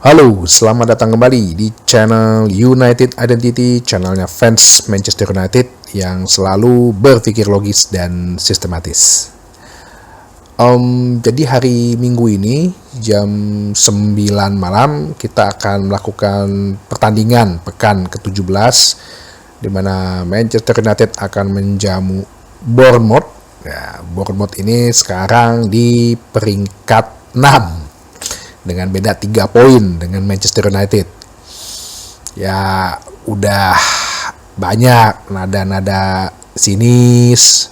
Halo, selamat datang kembali di channel United Identity, channelnya fans Manchester United yang selalu berpikir logis dan sistematis. Jadi hari Minggu ini jam 9 malam kita akan melakukan pertandingan pekan ke-17 di mana Manchester United akan menjamu Bournemouth. Ya, Bournemouth ini sekarang di peringkat 6 dengan beda 3 poin dengan Manchester United. Ya udah banyak nada-nada sinis,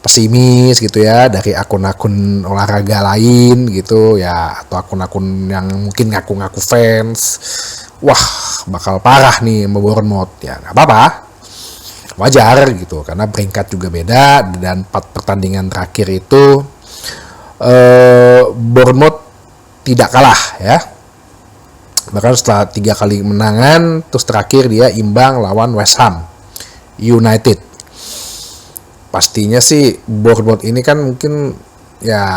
pesimis gitu ya dari akun-akun olahraga lain gitu ya, atau akun-akun yang mungkin ngaku-ngaku fans. Wah, bakal parah nih sama Bournemouth. Ya nggak apa-apa, wajar gitu karena peringkat juga beda dan 4 pertandingan terakhir itu Bournemouth tidak kalah ya, bahkan setelah 3 kali menangan terus terakhir dia imbang lawan West Ham United. Pastinya sih Bournemouth ini kan mungkin ya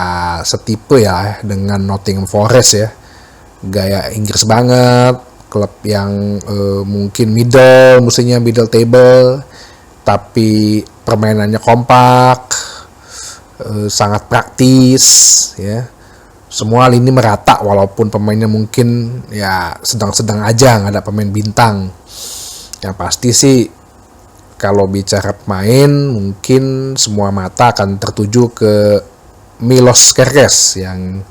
setipe ya dengan Nottingham Forest ya, gaya Inggris banget, klub yang mungkin middle table tapi permainannya kompak, sangat praktis ya. Semua lini merata walaupun pemainnya mungkin ya sedang-sedang aja, nggak ada pemain bintang. Yang pasti sih kalau bicara pemain mungkin semua mata akan tertuju ke Milos Kerkez yang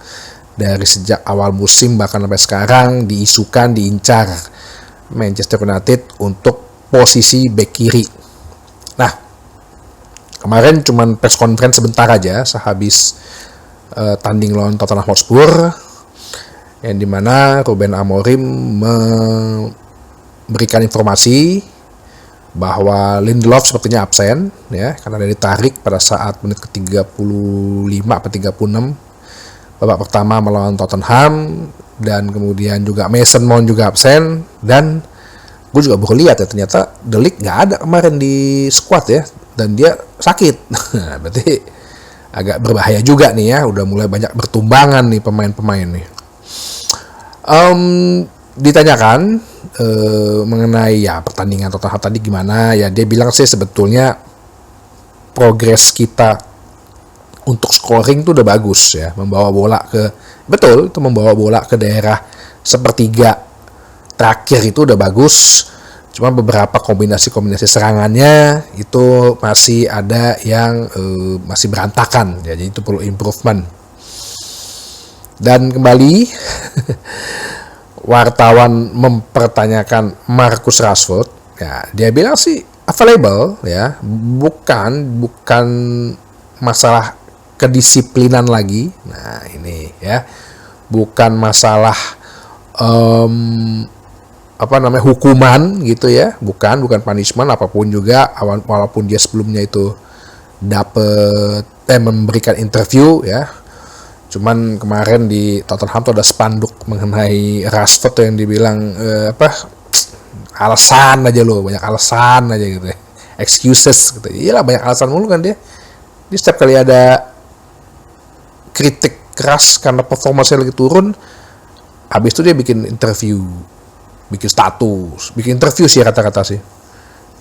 dari sejak awal musim bahkan sampai sekarang diisukan, diincar Manchester United untuk posisi bek kiri. Nah, kemarin cuman press conference sebentar aja sehabis tanding lawan Tottenham Hotspur, yang dimana Ruben Amorim memberikan informasi bahwa Lindelof sepertinya absen ya karena dia ditarik pada saat menit ke-35 atau 36 babak pertama melawan Tottenham, dan kemudian juga Mason Mount juga absen, dan gue juga baru lihat ya ternyata De Ligt nggak ada kemarin di squad ya, dan dia sakit. Berarti agak berbahaya juga nih ya, udah mulai banyak bertumbangan nih pemain-pemain nih. Ditanyakan mengenai ya pertandingan Tottenham tadi gimana ya, dia bilang sih sebetulnya progres kita untuk scoring tuh udah bagus ya, membawa bola ke daerah sepertiga terakhir itu udah bagus. Cuma beberapa kombinasi serangannya itu masih ada yang masih berantakan ya, jadi itu perlu improvement. Dan kembali wartawan mempertanyakan Marcus Rashford ya, dia bilang sih available ya, bukan masalah kedisiplinan lagi. Nah ini ya, bukan masalah hukuman gitu ya, bukan punishment apapun juga, walaupun dia sebelumnya itu memberikan interview ya. Cuman kemarin di Tottenham tuh ada spanduk mengenai Rashford tuh yang dibilang alasan aja lo, banyak alasan aja gitu ya, excuses gitu. Iyalah, banyak alasan mulu kan dia setiap kali ada kritik keras karena performanya lagi turun, habis itu dia bikin interview, bikin status, bikin interview sih kata-kata sih,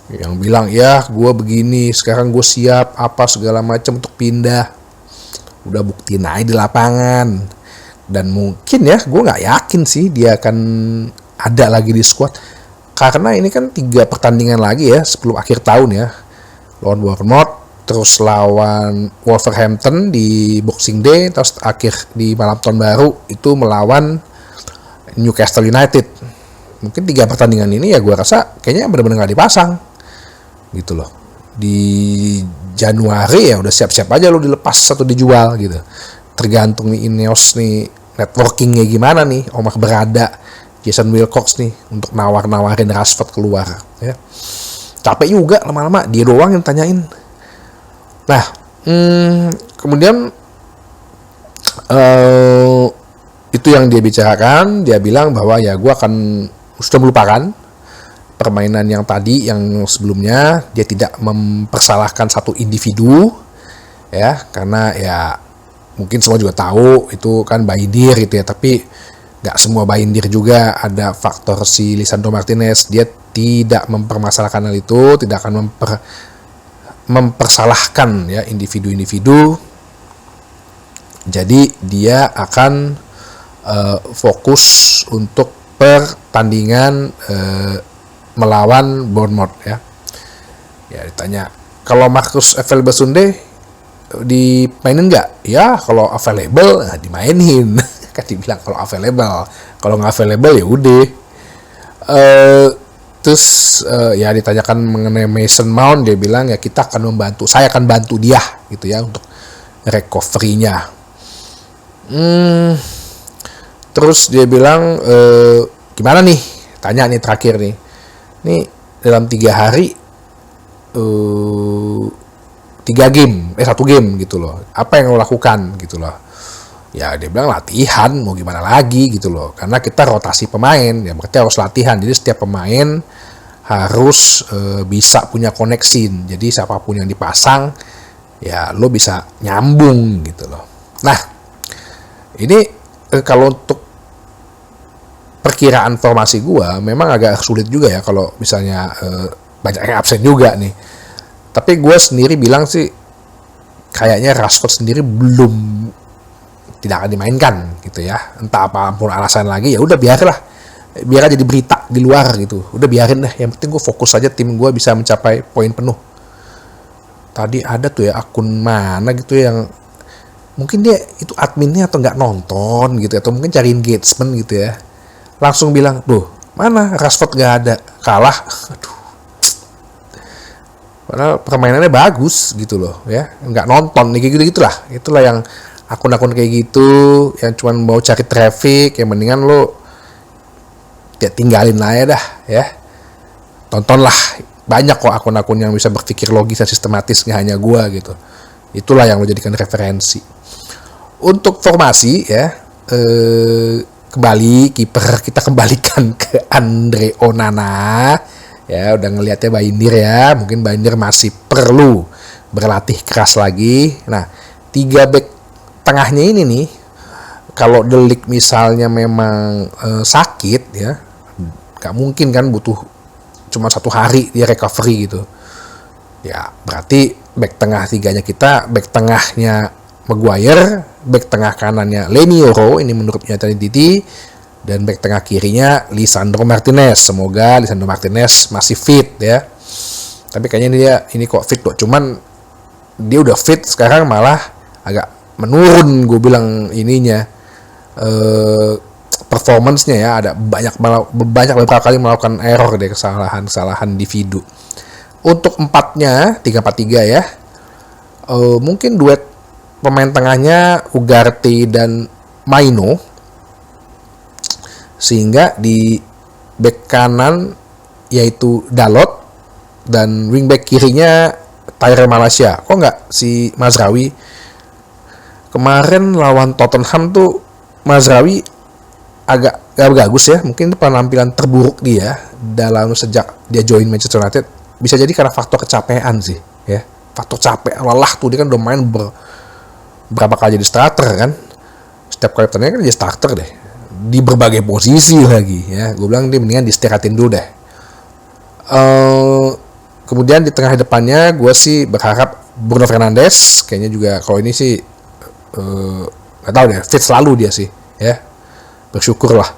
yang bilang ya gue begini, sekarang gue siap apa segala macam untuk pindah. Udah buktiin aja di lapangan, dan mungkin ya gue nggak yakin sih dia akan ada lagi di squad, karena ini kan 3 pertandingan lagi ya sebelum akhir tahun ya, lawan Bournemouth, terus lawan Wolverhampton di Boxing Day, terus akhir di malam tahun baru itu melawan Newcastle United. Mungkin 3 pertandingan ini ya gue rasa kayaknya benar-benar nggak dipasang gitu loh. Di Januari ya udah siap-siap aja lo dilepas atau dijual gitu. Tergantung nih Ineos nih networkingnya gimana nih, Omar Berada, Jason Wilcox nih untuk nawarin Rashford keluar ya. Capek juga lama-lama dia doang yang tanyain. Nah kemudian itu yang dia bicarakan. Dia bilang bahwa ya gue sudah melupakan permainan yang tadi, yang sebelumnya. Dia tidak mempersalahkan satu individu ya, karena ya mungkin semua juga tahu itu kan by dear gitu ya, tapi nggak semua Bayindir juga, ada faktor si Lisandro Martinez, dia tidak mempermasalahkan hal itu, tidak akan mempersalahkan ya individu-individu. Jadi dia akan fokus untuk pertandingan melawan Bournemouth ya. Ya ditanya, kalau Marcus available Sunday dimainin nggak? Ya kalau available nah dimainin. Kan dibilang kalau available. Kalau nggak available ya udah. Terus ya ditanyakan mengenai Mason Mount, dia bilang ya kita akan membantu, saya akan bantu dia gitu ya untuk recovery-nya. Terus dia bilang gimana nih? Tanya nih terakhir nih. Nih dalam 3 hari 1 game gitu loh. Apa yang lo lakukan gitu loh. Ya dia bilang latihan, mau gimana lagi gitu loh. Karena kita rotasi pemain, ya berarti harus latihan. Jadi setiap pemain harus bisa punya koneksi. Jadi siapapun yang dipasang ya lo bisa nyambung gitu loh. Nah, ini kalau untuk perkiraan formasi gua memang agak sulit juga ya kalau misalnya banyak yang absen juga nih. Tapi gue sendiri bilang sih kayaknya Rashford sendiri belum, tidak akan dimainkan gitu ya. Entah apapun alasan lagi, ya udah biarlah, biar aja di berita di luar gitu. Udah biarin deh. Yang penting gue fokus aja tim gue bisa mencapai poin penuh. Tadi ada tuh ya akun mana gitu yang mungkin dia itu adminnya atau nggak nonton gitu, atau mungkin cari engagement gitu ya. Langsung bilang, "Duh, mana Rashford nggak ada, kalah." Aduh. Padahal permainannya bagus gitu loh ya, nggak nonton nih kayak gitulah. Itulah yang akun-akun kayak gitu yang cuman mau cari traffic, yang mendingan lo ya tinggalin aja dah ya. Tontonlah, banyak kok akun-akun yang bisa berpikir logis dan sistematis, nggak hanya gua gitu. Itulah yang lo jadikan referensi. Untuk formasi ya, kembali kiper kita kembalikan ke Andre Onana. Ya udah ngelihatnya Bayindir ya, mungkin Bayindir masih perlu berlatih keras lagi. Nah 3 back tengahnya ini nih, kalau De Ligt misalnya memang sakit ya, gak mungkin kan butuh cuma 1 hari dia recovery gitu. Ya berarti back tengah 3-nya kita, back tengahnya Maguire, back tengah kanannya Leny Yoro, ini menurut pernyataan Titi, dan back tengah kirinya Lisandro Martinez. Semoga Lisandro Martinez masih fit ya. Tapi kayaknya ini kok fit kok. Cuman dia udah fit sekarang malah agak menurun, gue bilang ininya performance-nya ya. Ada banyak beberapa kali melakukan error deh, kesalahan individu. Untuk 4-nya 3-4-3 ya. Mungkin duet pemain tengahnya Ugarte dan Maino. Sehingga di back kanan yaitu Dalot dan wingback kirinya Tyrell Malacia. Kok nggak si Mazraoui? Kemarin lawan Tottenham tuh Mazraoui agak gak bagus ya. Mungkin penampilan terburuk dia dalam sejak dia join Manchester United. Bisa jadi karena faktor kecapean sih ya. Faktor capek, lelah tuh, dia kan udah main berapa kali jadi starter kan. Setiap kali pertandingan kan jadi starter deh. Di berbagai posisi lagi ya. Gue bilang dia mendingan diistirahatin dulu deh. Kemudian di tengah depannya gue sih berharap Bruno Fernandes, kayaknya juga kalau ini sih gak tahu deh, fit selalu dia sih ya. Bersyukur lah.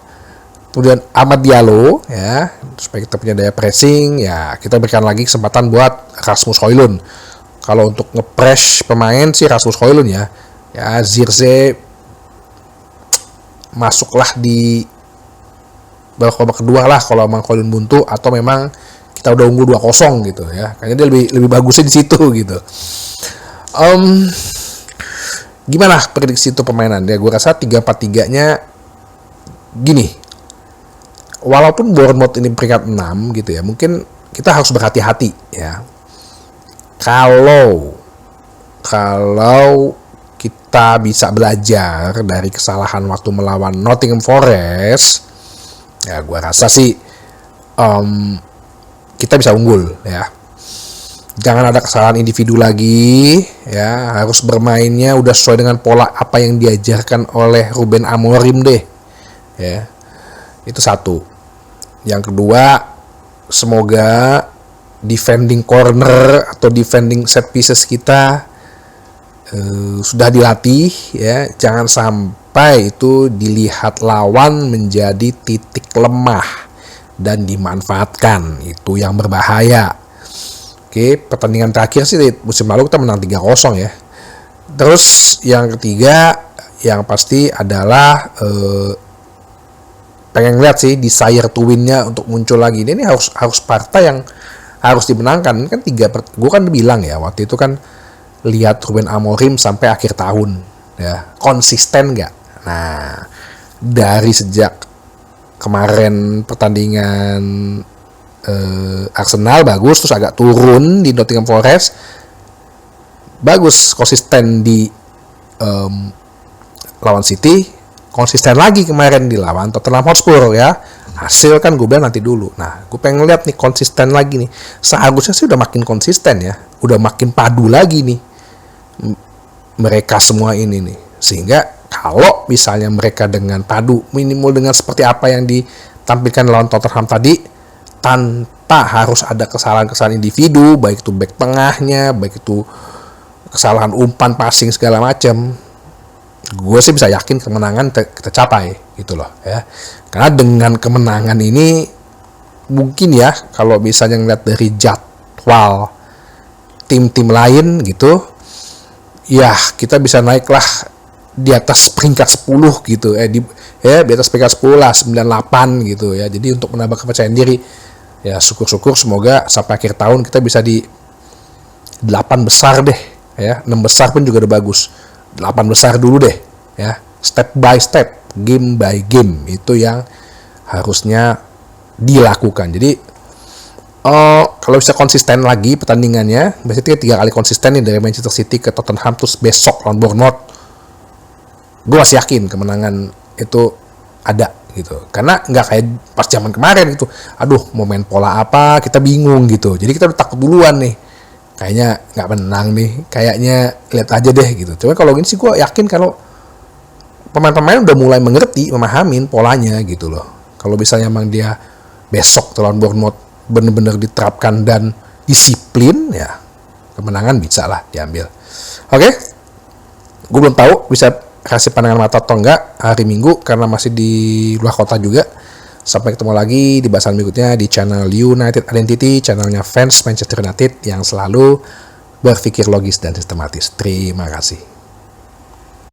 Kemudian Amad Diallo ya, supaya kita punya daya pressing ya, kita berikan lagi kesempatan buat Rasmus Højlund. Kalau untuk nge-press pemain sih Rasmus Højlund ya. Ya Zirkzee masuklah di babak kedua lah kalau memang Højlund buntu, atau memang kita udah unggul 2-0 gitu ya. Kayaknya dia lebih bagusnya di situ gitu. Gimana prediksi itu permainan? Ya gue rasa 3-4-3-nya gini. Walaupun Bournemouth ini peringkat 6 gitu ya, mungkin kita harus berhati-hati ya. Kalau kita bisa belajar dari kesalahan waktu melawan Nottingham Forest, ya gue rasa sih kita bisa unggul ya. Jangan ada kesalahan individu lagi ya, harus bermainnya udah sesuai dengan pola apa yang diajarkan oleh Ruben Amorim deh ya. Itu satu. Yang kedua, semoga defending corner atau defending set pieces kita sudah dilatih ya. Jangan sampai itu dilihat lawan menjadi titik lemah dan dimanfaatkan. Itu yang berbahaya. Oke, pertandingan terakhir sih musim lalu kita menang 3-0 ya. Terus yang ketiga yang pasti adalah pengen lihat sih desire to win-nya untuk muncul lagi. Ini harus partai yang harus dimenangkan. Kan gue kan bilang ya waktu itu kan, lihat Ruben Amorim sampai akhir tahun ya, konsisten nggak? Nah, dari sejak kemarin pertandingan Arsenal bagus, terus agak turun di Nottingham Forest, bagus, konsisten di lawan City, konsisten lagi kemarin di lawan Tottenham Hotspur ya. Hasil kan gue bilang nanti dulu. Nah, gue pengen lihat nih konsisten lagi nih. Seharusnya sih udah makin konsisten ya, udah makin padu lagi nih mereka semua ini nih. Sehingga kalau misalnya mereka dengan padu, minimal dengan seperti apa yang ditampilkan lawan Tottenham tadi, tanpa harus ada kesalahan-kesalahan individu, baik itu back tengahnya, baik itu kesalahan umpan, passing segala macam, gue sih bisa yakin kemenangan kita capai gitu loh ya. Karena dengan kemenangan ini mungkin ya, kalau misalnya ngeliat dari jadwal tim-tim lain gitu ya, kita bisa naiklah di atas peringkat 10 gitu di atas peringkat 10 lah, 98 gitu ya. Jadi untuk menambah kepercayaan diri ya, syukur-syukur semoga sampai akhir tahun kita bisa di 8 besar deh ya. 6 besar pun juga udah bagus. 8 besar dulu deh ya, step by step, game by game, itu yang harusnya dilakukan. Jadi kalau bisa konsisten lagi pertandingannya, biasanya 3 kali konsisten nih, dari Manchester City ke Tottenham, terus besok lawan Bournemouth, gue masih yakin kemenangan itu ada gitu. Karena nggak kayak pas zaman kemarin gitu, aduh mau main pola apa kita bingung gitu, jadi kita udah takut duluan nih, kayaknya nggak menang nih, kayaknya lihat aja deh gitu. Cuma kalau gini sih gue yakin kalau pemain-pemain udah mulai mengerti, memahamin polanya gitu loh. Kalau misalnya emang dia besok lawan Bournemouth bener-bener diterapkan dan disiplin ya, kemenangan bisa lah diambil. Oke, gue belum tahu bisa kasih pandangan mata atau enggak hari Minggu karena masih di luar kota juga. Sampai ketemu lagi di bahasan berikutnya di channel United Identity, channelnya fans Manchester United yang selalu berpikir logis dan sistematis. Terima kasih.